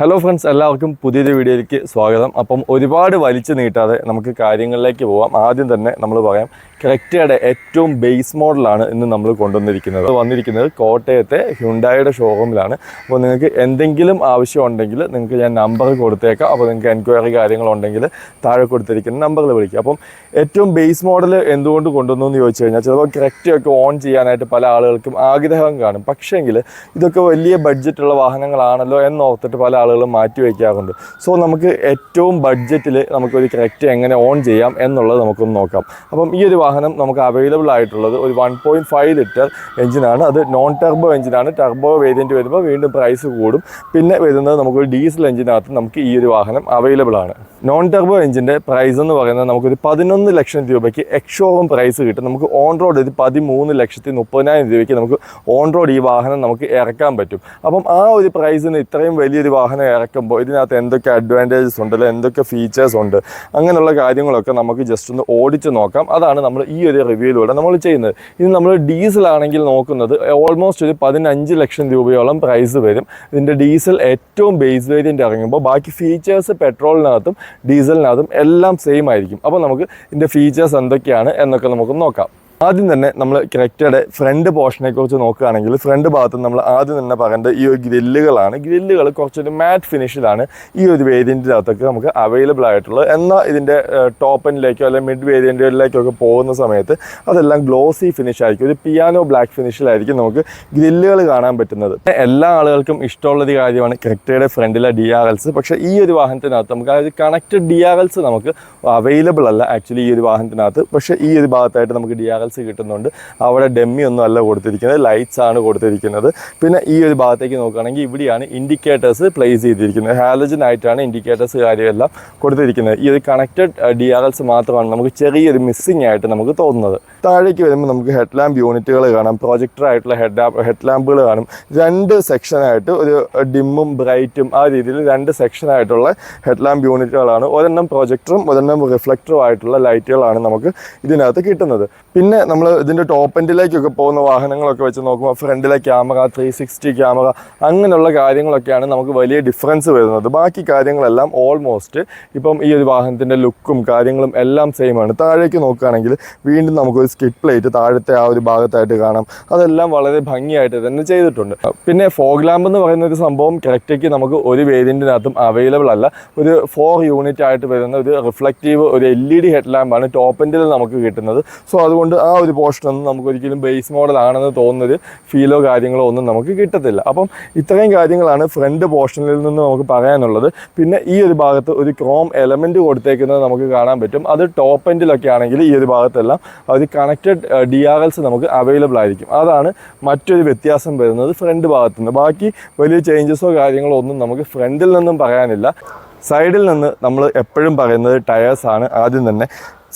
Hello friends, എല്ലാവർക്കും പുതിയൊരു വീഡിയോയിലേക്ക് സ്വാഗതം. അപ്പം ഒരുപാട് വലിച്ചു നീട്ടാതെ നമുക്ക് കാര്യങ്ങളിലേക്ക് പോകാം. ആദ്യം തന്നെ നമ്മൾ പറയാം, ക്രെറ്റയുടെ ഏറ്റവും ബേസ് മോഡലാണ് ഇന്ന് നമ്മൾ വന്നിരിക്കുന്നത് കോട്ടയത്തെ ഹ്യുണ്ടായിയുടെ ഷോറൂമിലാണ്. അപ്പോൾ നിങ്ങൾക്ക് എന്തെങ്കിലും ആവശ്യം ഉണ്ടെങ്കിൽ നിങ്ങൾക്ക് ഞാൻ നമ്പർ കൊടുത്തേക്കാം. അപ്പോൾ നിങ്ങൾക്ക് എൻക്വയറി കാര്യങ്ങളുണ്ടെങ്കിൽ താഴെ കൊടുത്തിരിക്കുന്ന നമ്പറിൽ വിളിക്കുക. അപ്പം ഏറ്റവും ബേസ് മോഡൽ എന്തുകൊണ്ട് കൊണ്ടുവന്നു എന്ന് ചോദിച്ചു കഴിഞ്ഞാൽ, ചിലപ്പോൾ ക്രെറ്റയൊക്കെ ഓൺ ചെയ്യാനായിട്ട് പല ആളുകൾക്കും ആഗ്രഹം കാണും. പക്ഷേങ്കിൽ ഇതൊക്കെ വലിയ ബഡ്ജറ്റുള്ള വാഹനങ്ങളാണല്ലോ എന്നോർത്തിട്ട് പല ആളുകളും മാറ്റി വയ്ക്കാറുണ്ട്. സോ നമുക്ക് ഏറ്റവും ബഡ്ജറ്റിൽ നമുക്കൊരു ക്രെറ്റ എങ്ങനെ ഓൺ ചെയ്യാം എന്നുള്ളത് നമുക്കൊന്ന് നോക്കാം. അപ്പം ഈ ഒരു വാഹനം നമുക്ക് അവൈലബിൾ ആയിട്ടുള്ളത് ഒരു 1.5 ലിറ്റർ എഞ്ചിനാണ്. അത് നോൺ ടെർബോ എഞ്ചിനാണ്. ടെർബോ വേരിയൻറ്റ് വരുമ്പോൾ വീണ്ടും പ്രൈസ് കൂടും. പിന്നെ വരുന്നത് നമുക്കൊരു ഡീസൽ എഞ്ചിനകത്ത് നമുക്ക് ഈ ഒരു വാഹനം അവൈലബിൾ ആണ്. നോൺ ടെർബോ എഞ്ചിൻ്റെ പ്രൈസ് എന്ന് പറയുന്നത് നമുക്കൊരു 11 ലക്ഷം രൂപയ്ക്ക് എക്സ്ഷോറൂം പ്രൈസ് കിട്ടും. നമുക്ക് ഓൺ റോഡ് ഒരു 13,30,000 രൂപയ്ക്ക് നമുക്ക് ഓൺ റോഡ് ഈ വാഹനം നമുക്ക് ഇറക്കാൻ പറ്റും. അപ്പം ആ ഒരു പ്രൈസിന് ഇത്രയും വലിയൊരു വാഹനം ഇറക്കുമ്പോൾ ഇതിനകത്ത് എന്തൊക്കെ അഡ്വാൻറ്റേജസ് ഉണ്ടല്ലോ, എന്തൊക്കെ ഫീച്ചേഴ്സ് ഉണ്ട്, അങ്ങനെയുള്ള കാര്യങ്ങളൊക്കെ നമുക്ക് ജസ്റ്റ് ഒന്ന് ഓടിച്ച് നോക്കാം. അതാണ് നമ്മൾ ഈ ഒരു റിവ്യൂയിലൂടെ നമ്മൾ ചെയ്യുന്നത്. ഇത് നമ്മൾ ഡീസലാണെങ്കിൽ നോക്കുന്നത് ഓൾമോസ്റ്റ് ഒരു 15 ലക്ഷം രൂപയോളം പ്രൈസ് വരും. ഇതിൻ്റെ ഡീസൽ ഏറ്റവും ബേസ് വേരിയൻ്റ് ഇറങ്ങുമ്പോൾ ബാക്കി ഫീച്ചേഴ്സ് പെട്രോളിനകത്തും ഡീസലിനകത്തും എല്ലാം സെയിം ആയിരിക്കും. അപ്പോൾ നമുക്ക് ഇതിൻ്റെ ഫീച്ചേഴ്സ് എന്തൊക്കെയാണ് എന്നൊക്കെ നമുക്ക് നോക്കാം. ആദ്യം തന്നെ നമ്മൾ ക്രെറ്റയുടെ ഫ്രണ്ട് പോർഷനെ കുറിച്ച് നോക്കുകയാണെങ്കിൽ, ഫ്രണ്ട് ഭാഗത്ത് നമ്മൾ ആദ്യം തന്നെ പറയേണ്ടത് ഈ ഒരു ഗ്രില്ലുകളാണ്. ഗ്രില്ലുകൾ കുറച്ചൊരു മാറ്റ് ഫിനിഷിലാണ് ഈ ഒരു വേരിയൻറ്റിനകത്തൊക്കെ നമുക്ക് അവൈലബിൾ ആയിട്ടുള്ളത്. എന്നാൽ ഇതിൻ്റെ ടോപ്പ് എൻഡിലേക്കോ അല്ലെങ്കിൽ മിഡ് വേരിയൻറ്റുകളിലേക്കൊക്കെ പോകുന്ന സമയത്ത് അതെല്ലാം ഗ്ലോസി ഫിനിഷ് ആയിരിക്കും. ഒരു പിയാനോ ബ്ലാക്ക് ഫിനിഷിലായിരിക്കും നമുക്ക് ഗ്രില്ലുകൾ കാണാൻ പറ്റുന്നത്. എല്ലാ ആളുകൾക്കും ഇഷ്ടമുള്ളൊരു കാര്യമാണ് ക്രെറ്റയുടെ ഫ്രണ്ടിലെ DRLs. പക്ഷേ ഈ ഒരു വാഹനത്തിനകത്ത് നമുക്ക് അതായത് കണക്റ്റഡ് DRLs നമുക്ക് അവൈലബിൾ അല്ല ആക്ച്വലി ഈ ഒരു വാഹനത്തിനകത്ത്. പക്ഷേ ഈ ഒരു ഭാഗത്തായിട്ട് നമുക്ക് DRLs കിട്ടുന്നുണ്ട്. അവിടെ ഡെമ്മി ഒന്നും അല്ല കൊടുത്തിരിക്കുന്നത്, ലൈറ്റ്സ് ആണ് കൊടുത്തിരിക്കുന്നത്. പിന്നെ ഈ ഒരു ഭാഗത്തേക്ക് നോക്കുകയാണെങ്കിൽ ഇവിടെയാണ് ഇൻഡിക്കേറ്റേഴ്സ് പ്ലേസ് ചെയ്തിരിക്കുന്നത്. ഹാലജൻ ആയിട്ടാണ് ഇൻഡിക്കേറ്റേഴ്സ് കാര്യമെല്ലാം കൊടുത്തിരിക്കുന്നത്. ഈ ഒരു കണക്റ്റഡ് DRLs മാത്രമാണ് നമുക്ക് ചെറിയൊരു മിസ്സിംഗ് ആയിട്ട് നമുക്ക് തോന്നുന്നത്. താഴേക്ക് വരുമ്പോൾ നമുക്ക് ഹെഡ് ലാമ്പ് യൂണിറ്റുകൾ കാണാം, പ്രൊജക്ടർ ആയിട്ടുള്ള ഹെഡ് ലാമ്പുകൾ കാണും. 2 സെക്ഷനായിട്ട് ഒരു ഡിമ്മും ബ്രൈറ്റും ആ രീതിയിൽ 2 സെക്ഷനായിട്ടുള്ള ഹെഡ് ലാമ്പ് യൂണിറ്റുകളാണ്. ഒരെണ്ണം പ്രൊജക്ടറും ഒരെണ്ണം റിഫ്ലക്ടറും ആയിട്ടുള്ള ലൈറ്റുകളാണ് നമുക്ക് ഇതിനകത്ത് കിട്ടുന്നത്. പിന്നെ നമ്മൾ ഇതിൻ്റെ ടോപ്പ് എൻഡിലേക്കൊക്കെ പോകുന്ന വാഹനങ്ങളൊക്കെ വെച്ച് നോക്കുമ്പോൾ ഫ്രണ്ടിലെ ക്യാമറ, 360 ക്യാമറ, അങ്ങനെയുള്ള കാര്യങ്ങളൊക്കെയാണ് നമുക്ക് വലിയ ഡിഫറൻസ് വരുന്നത്. ബാക്കി കാര്യങ്ങളെല്ലാം ഓൾമോസ്റ്റ് ഇപ്പം ഈ ഒരു വാഹനത്തിൻ്റെ ലുക്കും കാര്യങ്ങളും എല്ലാം സെയിം ആണ്. താഴേക്ക് നോക്കുകയാണെങ്കിൽ വീണ്ടും നമുക്കൊരു സ്കിഡ് പ്ലേറ്റ് താഴത്തെ ആ ഒരു ഭാഗത്തായിട്ട് കാണാം. അതെല്ലാം വളരെ ഭംഗിയായിട്ട് തന്നെ ചെയ്തിട്ടുണ്ട്. പിന്നെ ഫോഗ് ലാമ്പ് എന്ന് പറയുന്ന ഒരു സംഭവം ക്രെറ്റയ്ക്ക് നമുക്ക് ഒരു വേരിയൻറ്റിനകത്തും അവൈലബിൾ അല്ല. ഒരു 4 യൂണിറ്റ് ആയിട്ട് വരുന്ന ഒരു റിഫ്ലക്റ്റീവ് ഒരു LED ഹെഡ് ലാമ്പാണ് ടോപ്പ് എൻഡിൽ നമുക്ക് കിട്ടുന്നത്. സോ അതുകൊണ്ട് ആ ഒരു പോർഷനൊന്നും നമുക്ക് ഒരിക്കലും ബേസ് മോഡൽ ആണെന്ന് തോന്നുന്നൊരു ഫീലോ കാര്യങ്ങളോ ഒന്നും നമുക്ക് കിട്ടത്തില്ല. അപ്പം ഇത്രയും കാര്യങ്ങളാണ് ഫ്രണ്ട് പോർഷനിൽ നിന്ന് നമുക്ക് പറയാനുള്ളത്. പിന്നെ ഈ ഒരു ഭാഗത്ത് ഒരു ക്രോം എലമെൻറ്റ് കൊടുത്തേക്കുന്നത് നമുക്ക് കാണാൻ പറ്റും. അത് ടോപ്പ് എൻഡിലൊക്കെ ആണെങ്കിൽ ഈ ഒരു ഭാഗത്തെല്ലാം ഒരു കണക്റ്റഡ് DRLs നമുക്ക് അവൈലബിൾ ആയിരിക്കും. അതാണ് മറ്റൊരു വ്യത്യാസം വരുന്നത് ഫ്രണ്ട് ഭാഗത്തു നിന്ന്. ബാക്കി വലിയ ചേഞ്ചസോ കാര്യങ്ങളോ ഒന്നും നമുക്ക് ഫ്രണ്ടിൽ നിന്നും പറയാനില്ല. സൈഡിൽ നിന്ന് നമ്മൾ എപ്പോഴും പറയുന്നത് ടയേഴ്സാണ്. ആദ്യം തന്നെ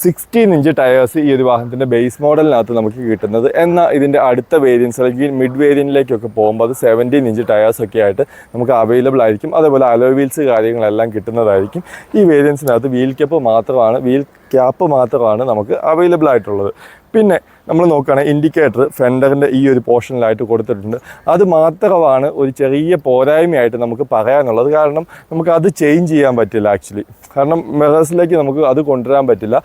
16 ഇഞ്ച് ടയേഴ്സ് ഈ ഒരു വാഹനത്തിൻ്റെ ബേസ് മോഡലിനകത്ത് നമുക്ക് കിട്ടുന്നത്. എന്നാൽ ഇതിൻ്റെ അടുത്ത വേരിയൻസ് അല്ലെങ്കിൽ മിഡ് വേരിയൻറ്റിലേക്കൊക്കെ പോകുമ്പോൾ അത് 17 ഇഞ്ച് ടയേഴ്സൊക്കെ ആയിട്ട് നമുക്ക് അവൈലബിൾ ആയിരിക്കും. അതേപോലെ അലോയ് വീൽസ് കാര്യങ്ങളെല്ലാം കിട്ടുന്നതായിരിക്കും. ഈ വേരിയൻസിനകത്ത് വീൽ ക്യാപ്പ് മാത്രമാണ് നമുക്ക് അവൈലബിൾ ആയിട്ടുള്ളത്. പിന്നെ നമ്മൾ നോക്കുകയാണെങ്കിൽ ഇൻഡിക്കേറ്റർ ഫെൻഡറിൻ്റെ ഈ ഒരു പോർഷനിലായിട്ട് കൊടുത്തിട്ടുണ്ട്. അത് മാത്രമാണ് ഒരു ചെറിയ പോരായ്മയായിട്ട് നമുക്ക് പറയാനുള്ളത്. കാരണം നമുക്ക് അത് ചേഞ്ച് ചെയ്യാൻ പറ്റില്ല ആക്ച്വലി. കാരണം മിറേഴ്സിലേക്ക് നമുക്ക് അത് കൊണ്ടുവരാൻ പറ്റില്ല.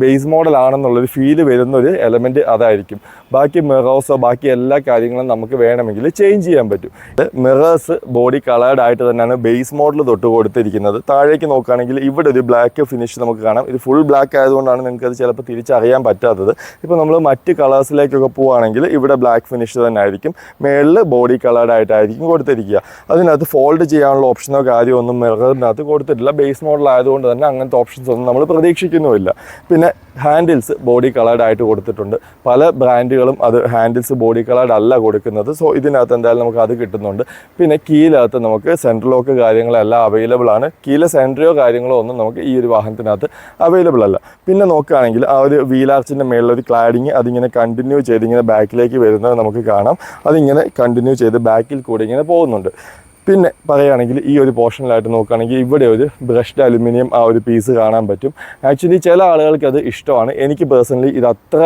ബേസ് മോഡൽ ആണെന്നുള്ളൊരു ഫീല് വരുന്ന ഒരു എലമെൻറ്റ് അതായിരിക്കും. ബാക്കി മിറേഴ്സോ ബാക്കി എല്ലാ കാര്യങ്ങളും നമുക്ക് വേണമെങ്കിൽ ചേഞ്ച് ചെയ്യാൻ പറ്റും. മിറേഴ്സ് ബോഡി കളേർഡ് ആയിട്ട് തന്നെയാണ് ബേസ് മോഡൽ തൊട്ട് കൊടുത്തിരിക്കുന്നത്. താഴേക്ക് നോക്കുകയാണെങ്കിൽ ഇവിടെ ഒരു ബ്ലാക്ക് ഫിനിഷ് നമുക്ക് കാണാം. ഇത് ഫുൾ ബ്ലാക്ക് ആയതുകൊണ്ടാണ് നിങ്ങൾക്ക് അത് ചിലപ്പോൾ തിരിച്ചറിയാൻ പറ്റാത്തത്. ഇപ്പോൾ നമ്മൾ മറ്റ് കളേഴ്സിലേക്കൊക്കെ പോവുകയാണെങ്കിൽ ഇവിടെ ബ്ലാക്ക് ഫിനിഷ് തന്നെ ആയിരിക്കും. മേളിൽ ബോഡി കളേർഡ് ആയിട്ടായിരിക്കും കൊടുത്തിരിക്കുക. അതിനകത്ത് ഫോൾഡ് ചെയ്യാനുള്ള ഓപ്ഷനോ കാര്യമോ ഒന്നും മിററിനകത്ത് കൊടുത്തിട്ടില്ല. ബേസ് മോഡൽ ആയതുകൊണ്ട് തന്നെ അങ്ങനത്തെ ഓപ്ഷൻസ് ഒന്നും നമ്മൾ പ്രതീക്ഷിക്കുന്നുമില്ല. പിന്നെ ഹാൻഡിൽസ് ബോഡി കളേർഡ് ആയിട്ട് കൊടുത്തിട്ടുണ്ട്. പല ബ്രാൻഡുകളും അത് ഹാൻഡിൽസ് ബോഡി കളേർഡ് അല്ല കൊടുക്കുന്നത്. സോ ഇതിനകത്ത് എന്തായാലും നമുക്ക് അത് കിട്ടുന്നുണ്ട്. പിന്നെ കീയിലകത്ത് നമുക്ക് സെൻട്രൽ ലോക്ക് കാര്യങ്ങളെല്ലാം അവൈലബിൾ ആണ്. കീയിലെ സെൻട്രിയോ കാര്യങ്ങളോ ഒന്നും നമുക്ക് ഈ ഒരു വാഹനത്തിനകത്ത് അവൈലബിൾ അല്ല. പിന്നെ നോക്കുകയാണെങ്കിൽ ആ ഒരു വീലാർച്ചിൻ്റെ മേളിലൊരു ക്ലാഡിങ് അതിങ്ങനെ കണ്ടിന്യൂ ചെയ്ത് ഇങ്ങനെ ബാക്കിലേക്ക് വരുന്നത് നമുക്ക് കാണാം. അതിങ്ങനെ കണ്ടിന്യൂ ചെയ്ത് ബാക്കിൽ കൂടി ഇങ്ങനെ പോകുന്നുണ്ട്. പിന്നെ പറയുകയാണെങ്കിൽ ഈ ഒരു പോർഷനിലായിട്ട് നോക്കുകയാണെങ്കിൽ ഇവിടെ ഒരു ബ്രഷ്ഡ് അലുമിനിയം ആ ഒരു പീസ് കാണാൻ പറ്റും. ആക്ച്വലി ചില ആളുകൾക്ക് അത് ഇഷ്ടമാണ്. എനിക്ക് പേഴ്സണലി ഇത് അത്ര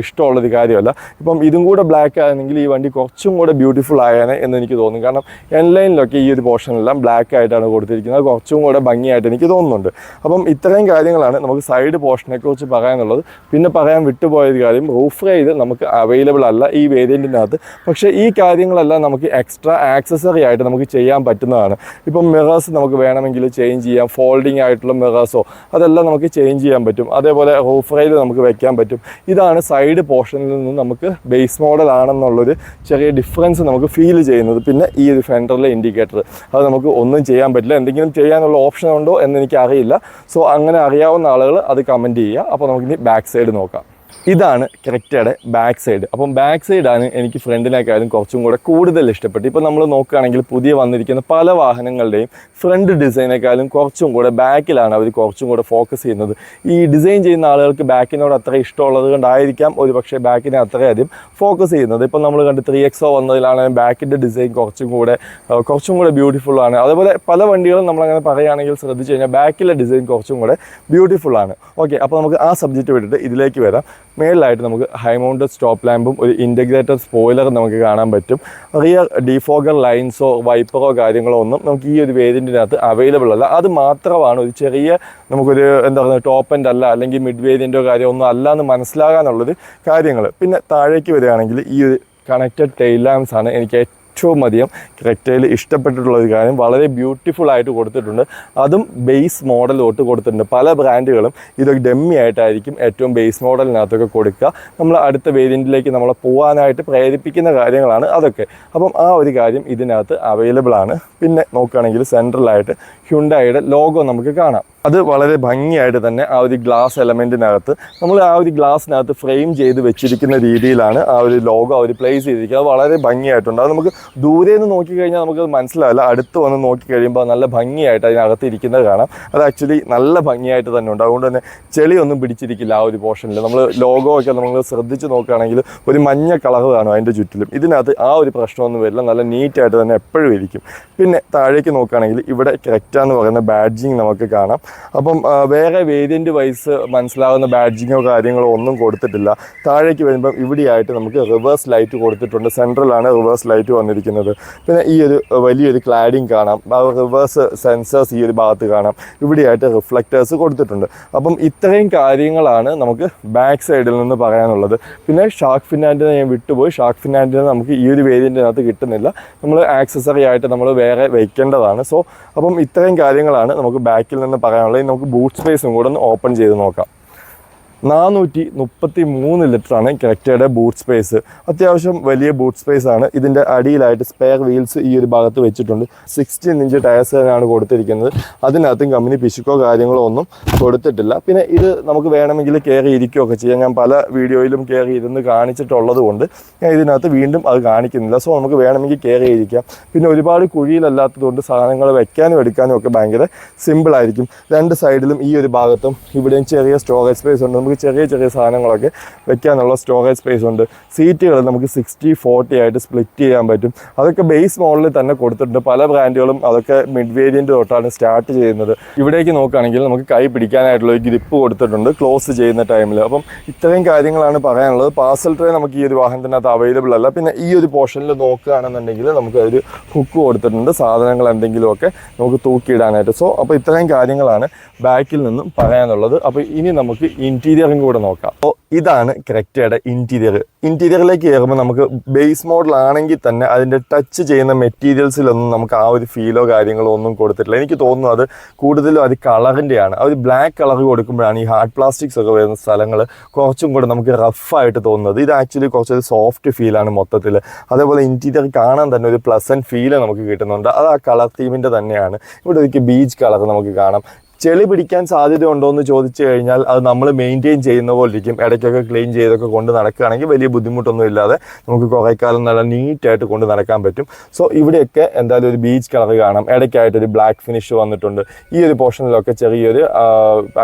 ഇഷ്ടമുള്ളൊരു കാര്യമല്ല. ഇപ്പം ഇതും കൂടെ ബ്ലാക്ക് ആയിരുന്നെങ്കിൽ ഈ വണ്ടി കുറച്ചും കൂടെ ബ്യൂട്ടിഫുൾ ആയേനെ എന്ന് എനിക്ക് തോന്നുന്നു. കാരണം എൻലൈനിലൊക്കെ ഈ ഒരു പോർഷനെല്ലാം ബ്ലാക്ക് ആയിട്ടാണ് കൊടുത്തിരിക്കുന്നത്. കുറച്ചും കൂടെ ഭംഗിയായിട്ട് എനിക്ക് തോന്നുന്നുണ്ട്. അപ്പം ഇത്രയും കാര്യങ്ങളാണ് നമുക്ക് സൈഡ് പോർഷനെ കുറിച്ച് പറയാനുള്ളത്. പിന്നെ പറയാൻ വിട്ടുപോയൊരു കാര്യം, റൂഫ് റൈഡ് നമുക്ക് അവൈലബിൾ അല്ല ഈ വേരിയൻറ്റിനകത്ത്. പക്ഷേ ഈ കാര്യങ്ങളെല്ലാം നമുക്ക് എക്സ്ട്രാ ആക്സസറി ആയിട്ട് നമുക്ക് ചെയ്യാൻ പറ്റുന്നതാണ്. ഇപ്പം മിറേഴ്സ് നമുക്ക് വേണമെങ്കിൽ ചേഞ്ച് ചെയ്യാം. ഫോൾഡിങ് ആയിട്ടുള്ള മിറേഴ്സോ അതെല്ലാം നമുക്ക് ചേഞ്ച് ചെയ്യാൻ പറ്റും. അതേപോലെ റൂഫ് റൈൽ നമുക്ക് വെക്കാൻ പറ്റും. ഇതാണ് സൈഡ് പോർഷനിൽ നിന്ന് നമുക്ക് ബേസ് മോഡൽ ആണെന്നുള്ളൊരു ചെറിയ ഡിഫറൻസ് നമുക്ക് ഫീൽ ചെയ്യുന്നത്. പിന്നെ ഈ ഒരു ഫെൻഡറിലെ ഇൻഡിക്കേറ്റർ അത് നമുക്ക് ഒന്നും ചെയ്യാൻ പറ്റില്ല. എന്തെങ്കിലും ചെയ്യാനുള്ള ഓപ്ഷൻ ഉണ്ടോ എന്ന് എനിക്ക് അറിയില്ല. സോ അങ്ങനെ അറിയാവുന്ന ആളുകൾ അത് കമൻറ്റ് ചെയ്യുക. അപ്പോൾ നമുക്കിനി ബാക്ക് സൈഡ് നോക്കാം. ഇതാണ് ക്രെറ്റയുടെ ബാക്ക് സൈഡ്. അപ്പം ബാക്ക് സൈഡാണ് എനിക്ക് ഫ്രണ്ടിനേക്കാളും കുറച്ചും കൂടെ കൂടുതൽ ഇഷ്ടപ്പെട്ടു. ഇപ്പോൾ നമ്മൾ നോക്കുകയാണെങ്കിൽ പുതിയ വന്നിരിക്കുന്ന പല വാഹനങ്ങളുടെയും ഫ്രണ്ട് ഡിസൈനേക്കാളും കുറച്ചും കൂടെ ബാക്കിലാണ് അവർ കുറച്ചും കൂടെ ഫോക്കസ് ചെയ്യുന്നത്. ഈ ഡിസൈൻ ചെയ്യുന്ന ആളുകൾക്ക് ബാക്കിനോട് അത്ര ഇഷ്ടമുള്ളത് കൊണ്ടായിരിക്കാം ഒരു പക്ഷേ ബാക്കിനെ അത്രയധികം ഫോക്കസ് ചെയ്യുന്നത്. ഇപ്പം നമ്മൾ കണ്ട് 3XO വന്നതിലാണ് ബാക്കിൻ്റെ ഡിസൈൻ കുറച്ചും കൂടെ ബ്യൂട്ടിഫുൾ ആണ്. അതേപോലെ പല വണ്ടികളും നമ്മളങ്ങനെ പറയുകയാണെങ്കിൽ ശ്രദ്ധിച്ചു കഴിഞ്ഞാൽ ബാക്കിലെ ഡിസൈൻ കുറച്ചും കൂടെ ബ്യൂട്ടിഫുൾ ആണ്. ഓക്കെ, അപ്പോൾ നമുക്ക് ആ സബ്ജക്റ്റ് വിട്ടിട്ട് ഇതിലേക്ക് വരാം. മേളിലായിട്ട് നമുക്ക് ഹൈ മൗണ്ടഡ് സ്റ്റോപ്പ് ലാമ്പും ഒരു ഇൻറ്റഗ്രേറ്റഡ് സ്പോയിലറും നമുക്ക് കാണാൻ പറ്റും. റിയർ ഡിഫോഗർ ലൈൻസോ വൈപ്പറോ കാര്യങ്ങളോ ഒന്നും നമുക്ക് ഈ ഒരു വേരിയൻറ്റിനകത്ത് അവൈലബിൾ അല്ല. അത് മാത്രമാണ് ഒരു ചെറിയ നമുക്കൊരു എന്താ പറയുക ടോപ്പ് എൻഡ് അല്ല അല്ലെങ്കിൽ മിഡ് വേരിയൻറ്റോ കാര്യമോ ഒന്നും അല്ല എന്ന് മനസ്സിലാകാനുള്ളൊരു കാര്യങ്ങൾ. പിന്നെ താഴേക്ക് വരികയാണെങ്കിൽ ഈ ഒരു കണക്റ്റഡ് ടെയിൽ ലാംപ്സ് ആണ് എനിക്ക് ഏറ്റവും അധികം ക്രെറ്റയിൽ ഇഷ്ടപ്പെട്ടിട്ടുള്ള ഒരു കാര്യം. വളരെ ബ്യൂട്ടിഫുൾ ആയിട്ട് കൊടുത്തിട്ടുണ്ട്. അതും ബേസ് മോഡൽ തൊട്ട് കൊടുത്തിട്ടുണ്ട്. പല ബ്രാൻഡുകളും ഇതൊക്കെ ഡെമ്മി ആയിട്ടായിരിക്കും ഏറ്റവും ബേസ് മോഡലിനകത്തൊക്കെ കൊടുക്കുക. നമ്മൾ അടുത്ത വേരിയൻറ്റിലേക്ക് നമ്മളെ പോകാനായിട്ട് പ്രേരിപ്പിക്കുന്ന കാര്യങ്ങളാണ് അതൊക്കെ. അപ്പം ആ ഒരു കാര്യം ഇതിനകത്ത് അവൈലബിൾ ആണ്. പിന്നെ നോക്കുകയാണെങ്കിൽ സെൻട്രലായിട്ട് ഹ്യുണ്ടായിയുടെ ലോഗോ നമുക്ക് കാണാം. അത് വളരെ ഭംഗിയായിട്ട് തന്നെ ആ ഒരു ഗ്ലാസ് എലമെൻറ്റിനകത്ത് നമ്മൾ ആ ഒരു ഗ്ലാസ്സിനകത്ത് ഫ്രെയിം ചെയ്ത് വെച്ചിരിക്കുന്ന രീതിയിലാണ് ആ ഒരു ലോഗോ അവർ പ്ലേസ് ചെയ്തിരിക്കുക. അത് വളരെ ഭംഗിയായിട്ടുണ്ട്. അത് നമുക്ക് ദൂരെ നിന്ന് നോക്കിക്കഴിഞ്ഞാൽ നമുക്ക് മനസ്സിലാവില്ല. അടുത്ത് വന്ന് നോക്കി കഴിയുമ്പോൾ നല്ല ഭംഗിയായിട്ട് അതിനകത്ത് ഇരിക്കുന്നത് കാണാം. അത് ആക്ച്വലി നല്ല ഭംഗിയായിട്ട് തന്നെ ഉണ്ട്. അതുകൊണ്ട് തന്നെ ചെളിയൊന്നും പിടിച്ചിരിക്കില്ല ആ ഒരു പോർഷനിൽ. നമ്മൾ ലോഗോ ഒക്കെ നമ്മൾ ശ്രദ്ധിച്ച് നോക്കുകയാണെങ്കിൽ ഒരു മഞ്ഞ കളർ കാണും അതിൻ്റെ ചുറ്റിലും. ഇതിനകത്ത് ആ ഒരു പ്രശ്നമൊന്നും വരില്ല. നല്ല നീറ്റായിട്ട് തന്നെ എപ്പോഴും ഇരിക്കും. പിന്നെ താഴേക്ക് നോക്കുകയാണെങ്കിൽ ഇവിടെ ക്രെറ്റ എന്ന് പറയുന്ന ബാഡ്ജിങ് നമുക്ക് കാണാം. അപ്പം വേറെ വേരിയൻറ്റ് വൈസ് മനസ്സിലാകുന്ന ബാഡ്ജിങ്ങോ കാര്യങ്ങളോ ഒന്നും കൊടുത്തിട്ടില്ല. താഴേക്ക് വരുമ്പം ഇവിടെയായിട്ട് നമുക്ക് റിവേഴ്സ് ലൈറ്റ് കൊടുത്തിട്ടുണ്ട്. സെൻട്രലാണ് റിവേഴ്സ് ലൈറ്റ് വന്നിരിക്കുന്നത്. പിന്നെ ഈ ഒരു വലിയൊരു ക്ലാഡിങ് കാണാം. റിവേഴ്സ് സെൻസേഴ്സ് ഈ ഒരു ഭാഗത്ത് കാണാം. ഇവിടെയായിട്ട് റിഫ്ലക്റ്റേഴ്സ് കൊടുത്തിട്ടുണ്ട്. അപ്പം ഇത്രയും കാര്യങ്ങളാണ് നമുക്ക് ബാക്ക് സൈഡിൽ നിന്ന് പറയാനുള്ളത്. പിന്നെ ഷാർക്ക് ഫിൻ ആൻറ്റിന ഞാൻ വിട്ടുപോയി. ഷാർക്ക് ഫിൻ ആൻറ്റിന നമുക്ക് ഈ ഒരു വേരിയൻറ്റിനകത്ത് കിട്ടുന്നില്ല. നമ്മൾ ആക്സസറി ആയിട്ട് നമ്മൾ വേറെ വയ്ക്കേണ്ടതാണ്. സോ അപ്പം ഇത്രയും കാര്യങ്ങളാണ് നമുക്ക് ബാക്കിൽ നിന്ന് പറയാനുള്ളത്. നമുക്ക് ബൂട്ട് സ്പേസും കൂടെ ഒന്ന് ഓപ്പൺ ചെയ്ത് നോക്കാം. 433 ലിറ്ററാണ് ക്രെറ്റയുടെ ബൂട്ട് സ്പേസ്. അത്യാവശ്യം വലിയ ബൂട്ട് സ്പേസ് ആണ്. ഇതിൻ്റെ അടിയിലായിട്ട് സ്പെയർ വീൽസ് ഈ ഒരു ഭാഗത്ത് വെച്ചിട്ടുണ്ട്. 16 ഇഞ്ച് ടയർസ് തന്നെയാണ് കൊടുത്തിരിക്കുന്നത്. അതിനകത്തും കമ്പനി പിശുക്കോ കാര്യങ്ങളോ ഒന്നും കൊടുത്തിട്ടില്ല. പിന്നെ ഇത് നമുക്ക് വേണമെങ്കിൽ കയറി ഇരിക്കുകയൊക്കെ ചെയ്യാം. ഞാൻ പല വീഡിയോയിലും കയറി ഇരുന്ന് കാണിച്ചിട്ടുള്ളത് കൊണ്ട് ഞാൻ ഇതിനകത്ത് വീണ്ടും അത് കാണിക്കുന്നില്ല. സോ നമുക്ക് വേണമെങ്കിൽ കയറി ഇരിക്കാം. പിന്നെ ഒരുപാട് കുഴിയിലല്ലാത്തതുകൊണ്ട് സാധനങ്ങൾ വെക്കാനും എടുക്കാനും ഒക്കെ ഭയങ്കര സിമ്പിളായിരിക്കും. രണ്ട് സൈഡിലും ഈ ഒരു ഭാഗത്തും ഇവിടെയും ചെറിയ സ്റ്റോറേജ് സ്പേസ് ഉണ്ട്. നമുക്ക് ചെറിയ സാധനങ്ങളൊക്കെ വെക്കാനുള്ള സ്റ്റോറേജ് സ്പേസ് ഉണ്ട്. സീറ്റുകൾ നമുക്ക് 60-40 ആയിട്ട് സ്പ്ലിറ്റ് ചെയ്യാൻ പറ്റും. അതൊക്കെ ബേസ് മോഡലിൽ തന്നെ കൊടുത്തിട്ടുണ്ട്. പല ബ്രാൻഡുകളും അതൊക്കെ മിഡ് വേരിയൻറ്റ് തൊട്ടാണ് സ്റ്റാർട്ട് ചെയ്യുന്നത്. ഇവിടേക്ക് നോക്കുകയാണെങ്കിൽ നമുക്ക് കൈ പിടിക്കാനായിട്ടുള്ള ഒരു ഗ്രിപ്പ് കൊടുത്തിട്ടുണ്ട് ക്ലോസ് ചെയ്യുന്ന ടൈമിൽ. അപ്പം ഇത്രയും കാര്യങ്ങളാണ് പറയാനുള്ളത്. പാർസൽ ട്രേ നമുക്ക് ഈ ഒരു വാഹനത്തിനകത്ത് അവൈലബിൾ അല്ല. പിന്നെ ഈ ഒരു പോർഷനിൽ നോക്കുകയാണെന്നുണ്ടെങ്കിൽ നമുക്ക് ഒരു ഹുക്ക് കൊടുത്തിട്ടുണ്ട് സാധനങ്ങൾ എന്തെങ്കിലുമൊക്കെ നമുക്ക് തൂക്കിയിടാനായിട്ട്. സോ അപ്പോൾ ഇത്രയും കാര്യങ്ങളാണ് ബാക്കിൽ നിന്നും പറയാനുള്ളത്. അപ്പോൾ ഇനി നമുക്ക് ഇൻറ്റീരിയറും കൂടെ നോക്കാം. അപ്പോൾ ഇതാണ് ക്രെറ്റയുടെ ഇൻറ്റീരിയറിലേക്ക് കയറുമ്പോൾ നമുക്ക് ബേസ് മോഡൽ ആണെങ്കിൽ തന്നെ അതിൻ്റെ ടച്ച് ചെയ്യുന്ന മെറ്റീരിയൽസിലൊന്നും നമുക്ക് ആ ഒരു ഫീലോ കാര്യങ്ങളോ ഒന്നും കൊടുത്തിട്ടില്ല. എനിക്ക് തോന്നുന്നു അത് കൂടുതലും അത് കളറിൻ്റെയാണ്. ആ ഒരു ബ്ലാക്ക് കളർ കൊടുക്കുമ്പോഴാണ് ഈ ഹാർഡ് പ്ലാസ്റ്റിക്സ് ഒക്കെ വരുന്ന സ്ഥലങ്ങൾ കുറച്ചും കൂടെ നമുക്ക് റഫായിട്ട് തോന്നുന്നത്. ഇത് ആക്ച്വലി കുറച്ചൊരു സോഫ്റ്റ് ഫീലാണ് മൊത്തത്തിൽ. അതേപോലെ ഇൻറ്റീരിയർ കാണാൻ തന്നെ ഒരു പ്ലസൻറ്റ് ഫീല് നമുക്ക് കിട്ടുന്നുണ്ട്. അത് ആ കളർ തീമിൻ്റെ തന്നെയാണ്. ഇവിടെ ഒരു ബീച്ച് കളർ നമുക്ക് കാണാം. ചെളി പിടിക്കാൻ സാധ്യത ഉണ്ടോ എന്ന് ചോദിച്ചു കഴിഞ്ഞാൽ അത് നമ്മൾ മെയിൻറ്റെയിൻ ചെയ്യുന്ന പോലെ ഇരിക്കും. ഇടയ്ക്കൊക്കെ ക്ലീൻ ചെയ്തൊക്കെ കൊണ്ട് നടക്കുകയാണെങ്കിൽ വലിയ ബുദ്ധിമുട്ടൊന്നും ഇല്ലാതെ നമുക്ക് കുറേ കാലം നല്ല നീറ്റായിട്ട് കൊണ്ട് നടക്കാൻ പറ്റും. സോ ഇവിടെയൊക്കെ എന്തായാലും ഒരു ബീച്ച് കളർ കാണാം. ഇടയ്ക്കായിട്ടൊരു ബ്ലാക്ക് ഫിനിഷ് വന്നിട്ടുണ്ട്. ഈ ഒരു പോർഷനിലൊക്കെ ചെറിയൊരു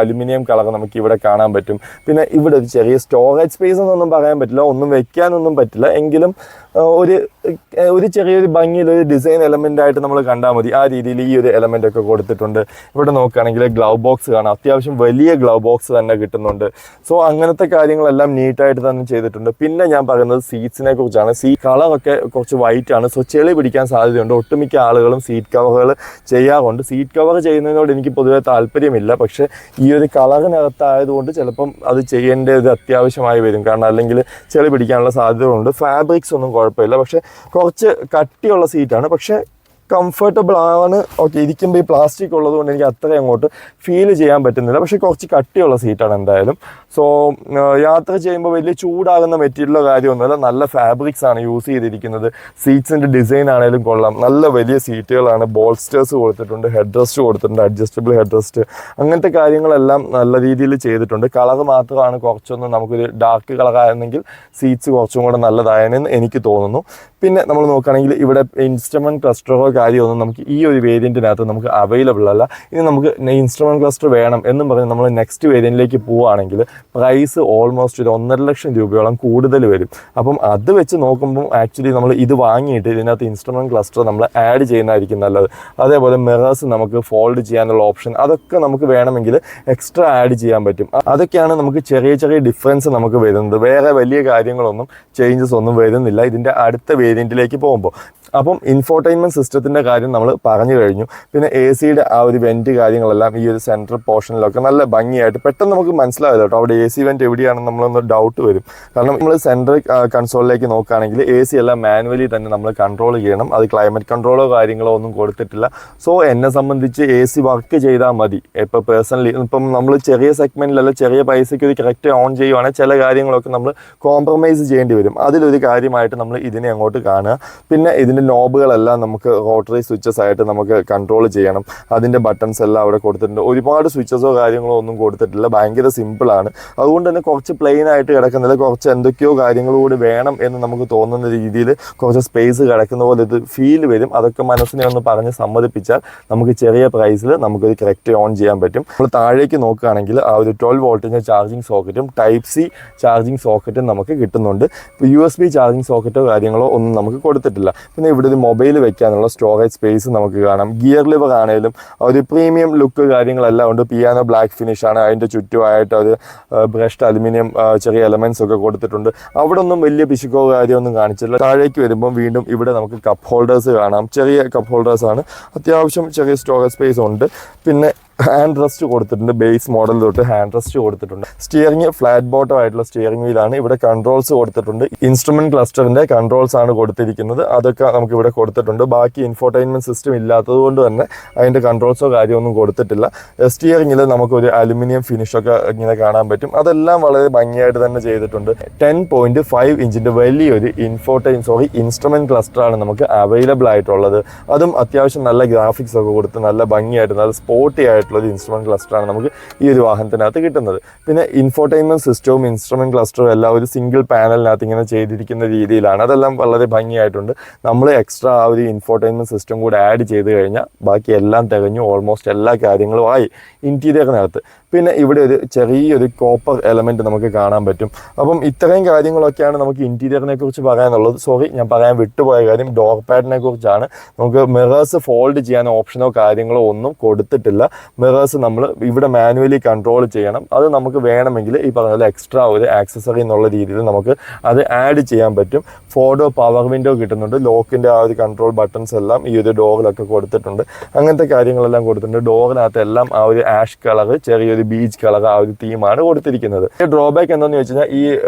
അലുമിനിയം കളർ നമുക്ക് ഇവിടെ കാണാൻ പറ്റും. പിന്നെ ഇവിടെ ഒരു ചെറിയ സ്റ്റോറേജ് സ്പേസ് എന്നൊന്നും പറയാൻ പറ്റില്ല, ഒന്നും വെക്കാനൊന്നും പറ്റില്ല. എങ്കിലും ഒരു ചെറിയൊരു ഭംഗിയിൽ ഒരു ഡിസൈൻ എലമെൻ്റ് ആയിട്ട് നമ്മൾ കണ്ടാൽ മതി. ആ രീതിയിൽ ഈ ഒരു എലമെൻ്റ് ഒക്കെ കൊടുത്തിട്ടുണ്ട്. ഇവിടെ നോക്കുകയാണെങ്കിൽ ഗ്ലൗ ബോക്സ് കാണാം, അത്യാവശ്യം വലിയ ഗ്ലൗ ബോക്സ് തന്നെ കിട്ടുന്നുണ്ട്. സോ അങ്ങനത്തെ കാര്യങ്ങളെല്ലാം നീറ്റായിട്ട് തന്നെ ചെയ്തിട്ടുണ്ട്. പിന്നെ ഞാൻ പറയുന്നത് സീറ്റ്സിനെ കുറിച്ചാണ്. കളറൊക്കെ കുറച്ച് വൈറ്റ് ആണ്. സോ ചെളി പിടിക്കാൻ സാധ്യതയുണ്ട്. ഒട്ടുമിക്ക ആളുകളും സീറ്റ് കവറുകൾ ചെയ്യാറുണ്ട്. സീറ്റ് കവർ ചെയ്യുന്നതിനോട് എനിക്ക് പൊതുവെ താല്പര്യമില്ല. പക്ഷേ ഈ ഒരു കളറിനകത്തായതുകൊണ്ട് ചിലപ്പം അത് ചെയ്യേണ്ടത് അത്യാവശ്യമായി വരും. കാരണം അല്ലെങ്കിൽ ചെളി പിടിക്കാനുള്ള സാധ്യതകളുണ്ട്. ഫാബ്രിക്സ് ഒന്നും കുഴപ്പമില്ല, പക്ഷേ കുറച്ച് കട്ടിയുള്ള സീറ്റാണ്. പക്ഷേ കംഫർട്ടബിൾ ആണ്. ഓക്കെ, ഇരിക്കുമ്പോൾ ഈ പ്ലാസ്റ്റിക് ഉള്ളതുകൊണ്ട് എനിക്ക് അത്രയും അങ്ങോട്ട് ഫീൽ ചെയ്യാൻ പറ്റുന്നില്ല. പക്ഷേ കുറച്ച് കട്ടിയുള്ള സീറ്റാണ് എന്തായാലും. സോ യാത്ര ചെയ്യുമ്പോൾ വലിയ ചൂടാകുന്ന മെറ്റീരിയലോ കാര്യമൊന്നുമില്ല. നല്ല ഫാബ്രിക്സ് ആണ് യൂസ് ചെയ്തിരിക്കുന്നത്. സീറ്റ്സിൻ്റെ ഡിസൈൻ ആണെങ്കിലും കൊള്ളാം. നല്ല വലിയ സീറ്റുകളാണ്. ബോൾസ്റ്റേഴ്സ് കൊടുത്തിട്ടുണ്ട്, ഹെഡ് റെസ്റ്റ് കൊടുത്തിട്ടുണ്ട്, അഡ്ജസ്റ്റബിൾ ഹെഡ് റെസ്റ്റ്, അങ്ങനത്തെ കാര്യങ്ങളെല്ലാം നല്ല രീതിയിൽ ചെയ്തിട്ടുണ്ട്. കളർ മാത്രമാണ് കുറച്ചൊന്ന് നമുക്കൊരു ഡാർക്ക് കളറായിരുന്നെങ്കിൽ സീറ്റ്സ് കുറച്ചും കൂടെ നല്ലതായെന്ന് എനിക്ക് തോന്നുന്നു. പിന്നെ നമ്മൾ നോക്കുകയാണെങ്കിൽ ഇവിടെ ഇൻസ്ട്രുമെൻറ്റ് ക്ലസ്റ്ററോ കാര്യമൊന്നും നമുക്ക് ഈ ഒരു വേരിയൻറ്റിനകത്ത് നമുക്ക് അവൈലബിൾ അല്ല. ഇനി നമുക്ക് ഇൻസ്ട്രുമെൻറ്റ് ക്ലസ്റ്റർ വേണം എന്നും പറഞ്ഞ് നമ്മൾ നെക്സ്റ്റ് വേരിയൻറ്റിലേക്ക് പോവുകയാണെങ്കിൽ പ്രൈസ് ഓൾമോസ്റ്റ് ഒരു 1.5 ലക്ഷം രൂപയോളം കൂടുതൽ വരും. അപ്പം അത് വെച്ച് നോക്കുമ്പോൾ ആക്ച്വലി നമ്മൾ ഇത് വാങ്ങിയിട്ട് ഇതിനകത്ത് ഇൻസ്ട്രുമെൻറ്റ് ക്ലസ്റ്റർ നമ്മൾ ആഡ് ചെയ്യുന്നതായിരിക്കും നല്ലത്. അതേപോലെ മിറേഴ്സ് നമുക്ക് ഫോൾഡ് ചെയ്യാനുള്ള ഓപ്ഷൻ അതൊക്കെ നമുക്ക് വേണമെങ്കിൽ എക്സ്ട്രാ ആഡ് ചെയ്യാൻ പറ്റും. അതൊക്കെയാണ് നമുക്ക് ചെറിയ ചെറിയ ഡിഫറൻസ് നമുക്ക് വരുന്നത്. വേറെ വലിയ കാര്യങ്ങളൊന്നും ചേഞ്ചസ് ഒന്നും വരുന്നില്ല ഇതിൻ്റെ അടുത്ത വേരിയൻറ്റിലേക്ക് പോകുമ്പോൾ. അപ്പം ഇൻഫോർടൈൻമെൻറ്റ് സിസ്റ്റത്തിൻ്റെ കാര്യം നമ്മൾ പറഞ്ഞു കഴിഞ്ഞു. പിന്നെ എ സിയുടെ ആ ഒരു വെൻറ്റ് കാര്യങ്ങളെല്ലാം ഈ ഒരു സെൻട്രൽ പോർഷനിലൊക്കെ നല്ല ഭംഗിയായിട്ട് പെട്ടെന്ന് നമുക്ക് മനസ്സിലാവില്ല കേട്ടോ അവിടെ എ സി വെൻറ്റ് എവിടെയാണെന്ന് നമ്മളൊന്ന് ഡൗട്ട് വരും. കാരണം നമ്മൾ സെൻട്രൽ കൺസോളിലേക്ക് നോക്കുകയാണെങ്കിൽ എ സി എല്ലാം മാനുവലി തന്നെ നമ്മൾ കൺട്രോൾ ചെയ്യണം. അത് ക്ലൈമറ്റ് കൺട്രോളോ കാര്യങ്ങളോ ഒന്നും കൊടുത്തിട്ടില്ല. സോ എന്നെ സംബന്ധിച്ച് എ സി വർക്ക് ചെയ്താൽ മതി. ഇപ്പോൾ പേഴ്സണലി ഇപ്പം നമ്മൾ ചെറിയ സെഗ്മെൻറ്റിലല്ല ചെറിയ പൈസയ്ക്ക് ഒരു കറക്റ്റ് ഓൺ ചെയ്യുവാണെങ്കിൽ ചില കാര്യങ്ങളൊക്കെ നമ്മൾ കോംപ്രമൈസ് ചെയ്യേണ്ടി വരും. അതിലൊരു കാര്യമായിട്ട് നമ്മൾ ഇതിനെ അങ്ങോട്ട് കാണുക. പിന്നെ ഇതിൻ്റെ നോബുകളെല്ലാം നമുക്ക് റോട്ടറി സ്വിച്ചസ് ആയിട്ട് നമുക്ക് കൺട്രോൾ ചെയ്യണം. അതിൻ്റെ ബട്ടൺസ് എല്ലാം അവിടെ കൊടുത്തിട്ടുണ്ട്. ഒരുപാട് സ്വിച്ചസോ കാര്യങ്ങളോ ഒന്നും കൊടുത്തിട്ടില്ല. ഭയങ്കര സിമ്പിളാണ്. അതുകൊണ്ട് തന്നെ കുറച്ച് പ്ലെയിൻ ആയിട്ട് കിടക്കുന്നില്ല. കുറച്ച് എന്തൊക്കെയോ കാര്യങ്ങളൂടെ വേണം എന്ന് നമുക്ക് തോന്നുന്ന രീതിയിൽ കുറച്ച് സ്പേസ് കിടക്കുന്ന പോലെ ഇത് ഫീൽ വരും. അതൊക്കെ മനസ്സിനെ ഒന്ന് പറഞ്ഞ് സമ്മതിപ്പിച്ചാൽ നമുക്ക് ചെറിയ പ്രൈസിൽ നമുക്കൊരു കറക്റ്റ് ഓൺ ചെയ്യാൻ പറ്റും. നമ്മൾ താഴേക്ക് നോക്കുകയാണെങ്കിൽ ആ ഒരു 12 വോൾട്ടിൻ്റെ ചാർജിങ് സോക്കറ്റും ടൈപ്പ് സി ചാർജിങ് സോക്കറ്റും നമുക്ക് കിട്ടുന്നുണ്ട്. ഇപ്പോൾ USB ചാർജിങ് സോക്കറ്റോ കാര്യങ്ങളോ ഒന്നും നമുക്ക് കൊടുത്തിട്ടില്ല. പിന്നെ ഇവിടെ ഒരു മൊബൈൽ വെക്കാനുള്ള സ്റ്റോറേജ് സ്പേസ് നമുക്ക് കാണാം. ഗിയർ ലിവർ ആണെങ്കിലും ഒരു പ്രീമിയം ലുക്ക് കാര്യങ്ങളെല്ലാം ഉണ്ട്. പിയാനോ ബ്ലാക്ക് ഫിനിഷാണ്. അതിൻ്റെ ചുറ്റുമായിട്ട് ഒരു ബ്രഷ്ഡ് അലുമിനിയം ചെറിയ എലമെൻറ്റ്സ് ഒക്കെ കൊടുത്തിട്ടുണ്ട്. അവിടെ ഒന്നും വലിയ പിശുക്കോ കാര്യമൊന്നും കാണിച്ചില്ല. താഴേക്ക് വരുമ്പോൾ വീണ്ടും ഇവിടെ നമുക്ക് കപ്പ് ഹോൾഡേഴ്സ് കാണാം. ചെറിയ കപ്പ് ഹോൾഡേഴ്സാണ്. അത്യാവശ്യം ചെറിയ സ്റ്റോറേജ് സ്പേസ് ഉണ്ട്. പിന്നെ ഹാൻഡ് റെസ്റ്റ് കൊടുത്തിട്ടുണ്ട്. ബേസ് മോഡൽ തൊട്ട് ഹാൻഡ് റെസ്റ്റ് കൊടുത്തിട്ടുണ്ട്. സ്റ്റിയറിംഗ് ഫ്ലാറ്റ് ബോട്ടം ആയിട്ടുള്ള സ്റ്റിയറിംഗ് വീലാണ്. ഇവിടെ കൺട്രോൾസ് കൊടുത്തിട്ടുണ്ട്. ഇൻസ്ട്രുമെൻറ്റ് ക്ലസ്റ്ററിൻ്റെ കൺട്രോൾസ് ആണ് കൊടുത്തിരിക്കുന്നത്. അതൊക്കെ നമുക്ക് ഇവിടെ കൊടുത്തിട്ടുണ്ട്. ബാക്കി ഇൻഫോർടൈൻമെൻറ്റ് സിസ്റ്റം ഇല്ലാത്തത് കൊണ്ട് തന്നെ അതിൻ്റെ കൺട്രോൾസോ കാര്യമൊന്നും കൊടുത്തിട്ടില്ല. സ്റ്റിയറിംഗിൽ നമുക്കൊരു അലുമിനിയം ഫിനിഷൊക്കെ ഇങ്ങനെ കാണാൻ പറ്റും. അതെല്ലാം വളരെ ഭംഗിയായിട്ട് തന്നെ ചെയ്തിട്ടുണ്ട്. 10.5 ഇഞ്ചിൻ്റെ വലിയൊരു ഇൻസ്ട്രുമെൻറ്റ് ക്ലസ്റ്ററാണ് നമുക്ക് അവൈലബിൾ ആയിട്ടുള്ളത്. അതും അത്യാവശ്യം നല്ല ഗ്രാഫിക്സ് ഒക്കെ കൊടുത്ത് നല്ല ഭംഗിയായിട്ട് നല്ല സ്പോർട്ടി ആയിട്ടുള്ള ഇൻസ്ട്രുമെൻറ്റ് ക്ലസ്റ്ററാണ് നമുക്ക് ഈ ഒരു വാഹനത്തിനകത്ത് കിട്ടുന്നത്. പിന്നെ ഇൻഫോർടൈൻമെൻറ്റ് സിസ്റ്റവും ഇൻസ്ട്രുമെൻറ്റ് ക്ലസ്റ്ററും എല്ലാം ഒരു സിംഗിൾ പാനലിനകത്ത് ഇങ്ങനെ ചെയ്തിരിക്കുന്ന രീതിയിലാണ്. അതെല്ലാം വളരെ ഭംഗിയായിട്ടുണ്ട്. നമ്മൾ എക്സ്ട്രാ ആ ഒരു ഇൻഫോർടൈൻമെൻറ്റ് സിസ്റ്റം കൂടെ ആഡ് ചെയ്ത് കഴിഞ്ഞാൽ ബാക്കി എല്ലാം തികഞ്ഞു. ഓൾമോസ്റ്റ് എല്ലാ കാര്യങ്ങളും ആയി ഇൻറ്റീരിയറിനകത്ത്. പിന്നെ ഇവിടെ ഒരു ചെറിയൊരു കോപ്പർ എലമെൻറ്റ് നമുക്ക് കാണാൻ പറ്റും. അപ്പം ഇത്രയും കാര്യങ്ങളൊക്കെയാണ് നമുക്ക് ഇൻറ്റീരിയറിനെ കുറിച്ച് പറയാനുള്ളത്. സോറി, ഞാൻ പറയാൻ വിട്ടുപോയ കാര്യം ഡോർ പാഡിനെ കുറിച്ചാണ്. നമുക്ക് മിറേഴ്സ് ഫോൾഡ് ചെയ്യാൻ ഓപ്ഷനോ കാര്യങ്ങളോ ഒന്നും കൊടുത്തിട്ടില്ല. മിറേഴ്സ് നമ്മൾ ഇവിടെ മാനുവലി കൺട്രോൾ ചെയ്യണം. അത് നമുക്ക് വേണമെങ്കിൽ ഈ പറഞ്ഞ പോലെ എക്സ്ട്രാ ഒരു ആക്സസറി എന്നുള്ള രീതിയിൽ നമുക്ക് അത് ആഡ് ചെയ്യാൻ പറ്റും. ഫോർഡോ പവർ വിൻഡോ കിട്ടുന്നുണ്ട്. ലോക്കിൻ്റെ ആ ഒരു കൺട്രോൾ ബട്ടൺസ് എല്ലാം ഈ ഒരു ഡോറിലൊക്കെ കൊടുത്തിട്ടുണ്ട്. അങ്ങനത്തെ കാര്യങ്ങളെല്ലാം കൊടുത്തിട്ടുണ്ട്. ഡോറിനകത്ത് എല്ലാം ആ ഒരു ആഷ് കളർ ചെറിയൊരു ബീച്ച് കളർ ആ ഒരു തീമാണ് കൊടുത്തിരിക്കുന്നത്. ഡ്രോബാക്ക് എന്താണെന്ന് വെച്ച് കഴിഞ്ഞാൽ ഈ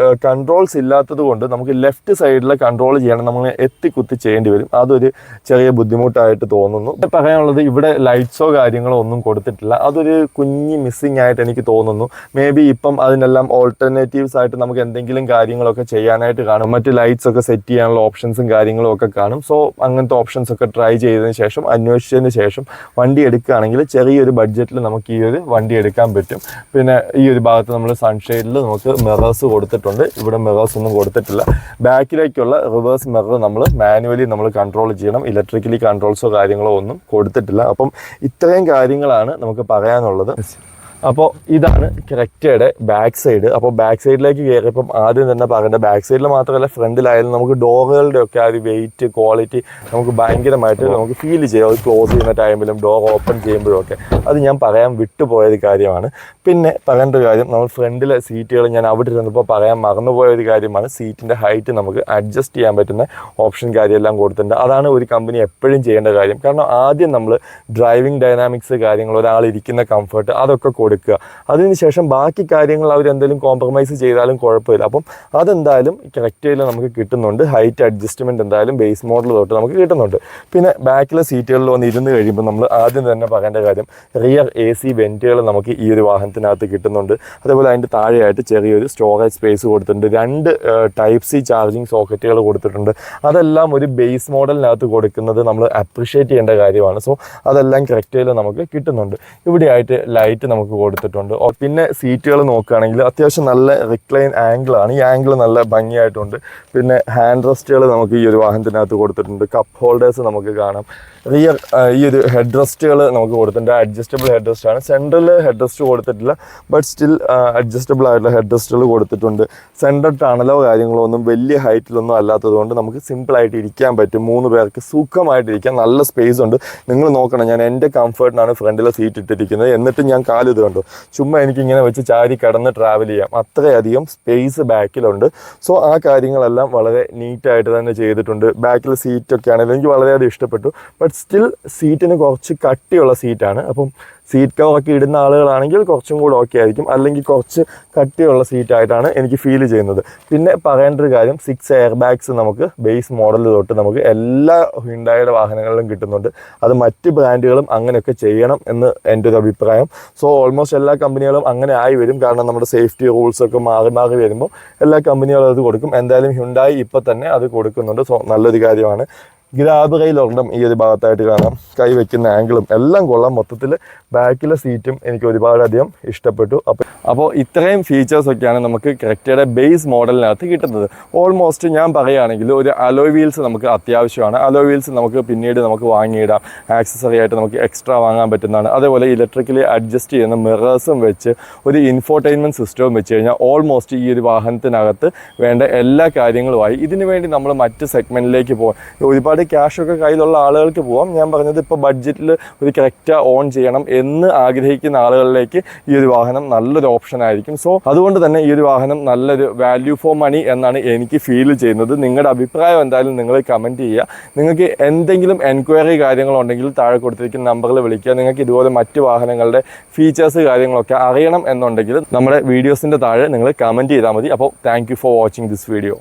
കൺട്രോൾസ് ഇല്ലാത്തത് കൊണ്ട് നമുക്ക് ലെഫ്റ്റ് സൈഡിലെ കൺട്രോൾ ചെയ്യണം. നമ്മൾ എത്തിക്കുത്തി ചെയ്യേണ്ടി വരും. അതൊരു ചെറിയ ബുദ്ധിമുട്ടായിട്ട് തോന്നുന്നു. പറയാനുള്ളത് ഇവിടെ ലൈറ്റ്സോ കാര്യങ്ങളോ ഒന്നും കൊടുത്തിട്ടില്ല. അതൊരു കുഞ്ഞ് മിസ്സിങ് ആയിട്ട് എനിക്ക് തോന്നുന്നു. മേ ബി ഇപ്പം അതിനെല്ലാം ഓൾട്ടർനേറ്റീവ്സ് ആയിട്ട് നമുക്ക് എന്തെങ്കിലും കാര്യങ്ങളൊക്കെ ചെയ്യാനായിട്ട് കാണും. മറ്റ് ലൈറ്റ്സ് ഒക്കെ സെറ്റ് ചെയ്യാനുള്ള ഓപ്ഷൻസും കാര്യങ്ങളും ഒക്കെ കാണും. സോ അങ്ങനത്തെ ഓപ്ഷൻസ് ഒക്കെ ട്രൈ ചെയ്തതിന് ശേഷം അന്വേഷിച്ചതിന് ശേഷം വണ്ടി എടുക്കുകയാണെങ്കിൽ ചെറിയൊരു ബഡ്ജറ്റിൽ നമുക്ക് ഈ ഒരു വണ്ടി എടുക്കാൻ പറ്റും. പിന്നെ ഈ ഒരു ഭാഗത്ത് നമ്മൾ സൺഷെയ്ഡിൽ നമുക്ക് മിറേഴ്സ് കൊടുത്തിട്ടുണ്ട്. ഇവിടെ മിറേഴ്സ് ഒന്നും കൊടുത്തിട്ടില്ല. ബാക്കിലേക്കുള്ള റിവേഴ്സ് മിറർ നമ്മൾ മാനുവലി നമ്മൾ കൺട്രോൾ ചെയ്യണം. ഇലക്ട്രിക്കലി കൺട്രോൾസോ കാര്യങ്ങളോ ഒന്നും കൊടുത്തിട്ടില്ല. അപ്പം ഇത്രയും കാര്യങ്ങളാണ് നമുക്ക് പറയാനുള്ളത്. അപ്പോൾ ഇതാണ് ക്രെറ്റയുടെ ബാക്ക് സൈഡ്. അപ്പോൾ ബാക്ക് സൈഡിലേക്ക് കയറിയപ്പം ആദ്യം തന്നെ പറയേണ്ട, ബാക്ക് സൈഡിൽ മാത്രമല്ല ഫ്രണ്ടിലായാലും നമുക്ക് ഡോറുകളുടെ ഒക്കെ ആ ഒരു വെയിറ്റ് ക്വാളിറ്റി നമുക്ക് ഭയങ്കരമായിട്ട് നമുക്ക് ഫീൽ ചെയ്യും. അത് ക്ലോസ് ചെയ്യുന്ന ടൈമിലും ഡോർ ഓപ്പൺ ചെയ്യുമ്പോഴും ഒക്കെ. അത് ഞാൻ പറയാൻ വിട്ടുപോയൊരു കാര്യമാണ്. പിന്നെ പറയേണ്ട ഒരു കാര്യം, നമ്മൾ ഫ്രണ്ടിലെ സീറ്റുകൾ ഞാൻ അവിടെ ഇരുന്നപ്പോൾ പറയാൻ മറന്നുപോയ ഒരു കാര്യമാണ്, സീറ്റിൻ്റെ ഹൈറ്റ് നമുക്ക് അഡ്ജസ്റ്റ് ചെയ്യാൻ പറ്റുന്ന ഓപ്ഷൻ കാര്യമെല്ലാം കൊടുത്തിട്ടുണ്ട്. അതാണ് ഒരു കമ്പനി എപ്പോഴും ചെയ്യേണ്ട കാര്യം. കാരണം ആദ്യം നമ്മൾ ഡ്രൈവിംഗ് ഡൈനാമിക്സ് കാര്യങ്ങൾ, ഒരാളിരിക്കുന്ന കംഫർട്ട് അതൊക്കെ കൊടുക്കുക. അതിനുശേഷം ബാക്കി കാര്യങ്ങൾ അവരെന്തെങ്കിലും കോംപ്രമൈസ് ചെയ്താലും കുഴപ്പമില്ല. അപ്പം അതെന്തായാലും ക്രെറ്റയിൽ നമുക്ക് കിട്ടുന്നുണ്ട്. ഹൈറ്റ് അഡ്ജസ്റ്റ്മെൻറ്റ് എന്തായാലും ബേസ് മോഡൽ തൊട്ട് നമുക്ക് കിട്ടുന്നുണ്ട്. പിന്നെ ബാക്കിലെ സീറ്റുകളിൽ വന്ന് ഇരുന്ന് കഴിയുമ്പോൾ നമ്മൾ ആദ്യം തന്നെ പറയേണ്ട കാര്യം, റിയർ AC വെൻറ്റുകൾ നമുക്ക് ഈ ഒരു വാഹനത്തിനകത്ത് കിട്ടുന്നുണ്ട്. അതേപോലെ അതിൻ്റെ താഴെയായിട്ട് ചെറിയൊരു സ്റ്റോറേജ് സ്പേസ് കൊടുത്തിട്ടുണ്ട്. 2 Type-C ചാർജിങ് സോക്കറ്റുകൾ കൊടുത്തിട്ടുണ്ട്. അതെല്ലാം ഒരു ബേസ് മോഡലിനകത്ത് കൊടുക്കുന്നത് നമ്മൾ അപ്രിഷ്യേറ്റ് ചെയ്യേണ്ട കാര്യമാണ്. സോ അതെല്ലാം ക്രെറ്റയിൽ നമുക്ക് കിട്ടുന്നുണ്ട്. ഇവിടെയായിട്ട് ലൈറ്റ് നമുക്ക് കൊടുത്തിട്ടുണ്ട്. പിന്നെ സീറ്റുകൾ നോക്കുകയാണെങ്കിൽ അത്യാവശ്യം നല്ല റിക്ലൈൻ ആംഗിളാണ്. ഈ ആംഗിൾ നല്ല ഭംഗിയായിട്ടുണ്ട്. പിന്നെ ഹാൻഡ് റെസ്റ്റുകൾ നമുക്ക് ഈ ഒരു വാഹനത്തിനകത്ത് കൊടുത്തിട്ടുണ്ട്. കപ്പ് ഹോൾഡേഴ്സ് നമുക്ക് കാണാം. റിയർ ഈ ഒരു ഹെഡ് റെസ്റ്റുകൾ നമുക്ക് കൊടുത്തിട്ടുണ്ട്. അഡ്ജസ്റ്റബിൾ ഹെഡ് റെസ്റ്റ് ആണ്. സെൻട്രൽ ഹെഡ് റെസ്റ്റ് കൊടുത്തിട്ടില്ല, ബട്ട് സ്റ്റിൽ അഡ്ജസ്റ്റബിൾ ആയിട്ടുള്ള ഹെഡ് റെസ്റ്റുകൾ കൊടുത്തിട്ടുണ്ട്. സെൻട്രൽ ടണലോ കാര്യങ്ങളോ ഒന്നും വലിയ ഹൈറ്റിലൊന്നും അല്ലാത്തത് കൊണ്ട് നമുക്ക് സിമ്പിളായിട്ട് ഇരിക്കാൻ പറ്റും. 3 പേർക്ക് സുഖമായിട്ടിരിക്കാൻ നല്ല സ്പേസ് ഉണ്ട്. നിങ്ങൾ നോക്കണം, ഞാൻ എൻ്റെ കംഫർട്ടിനാണ് ഫ്രണ്ടിലെ സീറ്റ് ഇട്ടിരിക്കുന്നത്. എന്നിട്ട് ഞാൻ കാലിത് കണ്ടു, ചുമ്മാ എനിക്കിങ്ങനെ വെച്ച് ചാരി കിടന്ന് ട്രാവൽ ചെയ്യാം. അത്രയധികം സ്പേസ് ബാക്കിലുണ്ട്. സോ ആ കാര്യങ്ങളെല്ലാം വളരെ നീറ്റായിട്ട് തന്നെ ചെയ്തിട്ടുണ്ട്. ബാക്കിൽ സീറ്റൊക്കെ ആണെങ്കിലും എനിക്ക് വളരെയധികം ഇഷ്ടപ്പെട്ടു. ബട്ട് സ്റ്റിൽ സീറ്റിന് കുറച്ച് കട്ടിയുള്ള സീറ്റാണ്. അപ്പം സീറ്റ് കവറൊക്കെ ഇടുന്ന ആളുകളാണെങ്കിൽ കുറച്ചും കൂടെ ഓക്കെ ആയിരിക്കും. അല്ലെങ്കിൽ കുറച്ച് കട്ടിയുള്ള സീറ്റായിട്ടാണ് എനിക്ക് ഫീൽ ചെയ്യുന്നത്. പിന്നെ പറയേണ്ട ഒരു കാര്യം, 6 എയർ ബാഗ്സ് നമുക്ക് ബേസ് മോഡൽ തൊട്ട് നമുക്ക് എല്ലാ ഹ്യുണ്ടായിയുടെ വാഹനങ്ങളിലും കിട്ടുന്നുണ്ട്. അത് മറ്റ് ബ്രാൻഡുകളും അങ്ങനെയൊക്കെ ചെയ്യണം എന്ന് എൻ്റെ ഒരു അഭിപ്രായം. സോ ഓൾമോസ്റ്റ് എല്ലാ കമ്പനികളും അങ്ങനെ ആയി വരും. കാരണം നമ്മുടെ സേഫ്റ്റി റൂൾസൊക്കെ മാറി മാറി വരുമ്പോൾ എല്ലാ കമ്പനികളും അത് കൊടുക്കും. എന്തായാലും ഹ്യുണ്ടായി ഇപ്പോൾ തന്നെ അത് കൊടുക്കുന്നുണ്ട്. സോ നല്ലൊരു കാര്യമാണ്. ഗ്രാബ് റെയിലൊരെണ്ണം ഈ ഒരു ഭാഗത്തായിട്ട് കാണാം. കൈ വെക്കുന്ന ആംഗിളും എല്ലാം കൊള്ളാം. മൊത്തത്തിൽ ബാക്കിലെ സീറ്റും എനിക്ക് ഒരുപാടധികം ഇഷ്ടപ്പെട്ടു. അപ്പോൾ ഇത്രയും ഫീച്ചേഴ്സൊക്കെയാണ് നമുക്ക് ക്രെറ്റയുടെ ബേസ് മോഡലിനകത്ത് കിട്ടുന്നത്. ഓൾമോസ്റ്റ് ഞാൻ പറയുകയാണെങ്കിൽ ഒരു അലോയ് വീൽസ് നമുക്ക് അത്യാവശ്യമാണ്. അലോയ് വീൽസ് നമുക്ക് പിന്നീട് നമുക്ക് വാങ്ങിയിടാം. ആക്സസറി ആയിട്ട് നമുക്ക് എക്സ്ട്രാ വാങ്ങാൻ പറ്റുന്നതാണ്. അതേപോലെ ഇലക്ട്രിക്കലി അഡ്ജസ്റ്റ് ചെയ്യുന്ന മിറേഴ്സും വെച്ച് ഒരു ഇൻഫോർടൈൻമെൻറ്റ് സിസ്റ്റവും വെച്ച് കഴിഞ്ഞാൽ ഓൾമോസ്റ്റ് ഈ ഒരു വാഹനത്തിനകത്ത് വേണ്ട എല്ലാ കാര്യങ്ങളുമായി. ഇതിനു വേണ്ടി നമ്മൾ മറ്റ് സെഗ്മെൻറ്റിലേക്ക് പോകാം. ഒരുപാട് ക്യാഷൊക്കെ കയ്യിലുള്ള ആളുകൾക്ക് പോകാം. ഞാൻ പറഞ്ഞത് ഇപ്പോൾ ബഡ്ജറ്റിൽ ഒരു ക്രെറ്റ ഓൺ ചെയ്യണം എന്ന് ആഗ്രഹിക്കുന്ന ആളുകളിലേക്ക് ഈ ഒരു വാഹനം നല്ലൊരു ഓപ്ഷൻ ആയിരിക്കും. സോ അതുകൊണ്ട് തന്നെ ഈ ഒരു വാഹനം നല്ലൊരു വാല്യൂ ഫോർ മണി എന്നാണ് എനിക്ക് ഫീൽ ചെയ്യുന്നത്. നിങ്ങളുടെ അഭിപ്രായം എന്തായാലും നിങ്ങൾ കമൻറ്റ് ചെയ്യുക. നിങ്ങൾക്ക് എന്തെങ്കിലും എൻക്വയറി കാര്യങ്ങളുണ്ടെങ്കിൽ താഴെ കൊടുത്തിരിക്കുന്ന നമ്പറിൽ വിളിക്കുക. നിങ്ങൾക്ക് ഇതുപോലെ മറ്റ് വാഹനങ്ങളുടെ ഫീച്ചേഴ്സ് കാര്യങ്ങളൊക്കെ അറിയണം എന്നുണ്ടെങ്കിൽ നമ്മുടെ വീഡിയോസിൻ്റെ താഴെ നിങ്ങൾ കമൻറ്റ് ചെയ്താൽ മതി. അപ്പോൾ thank you for watching this video.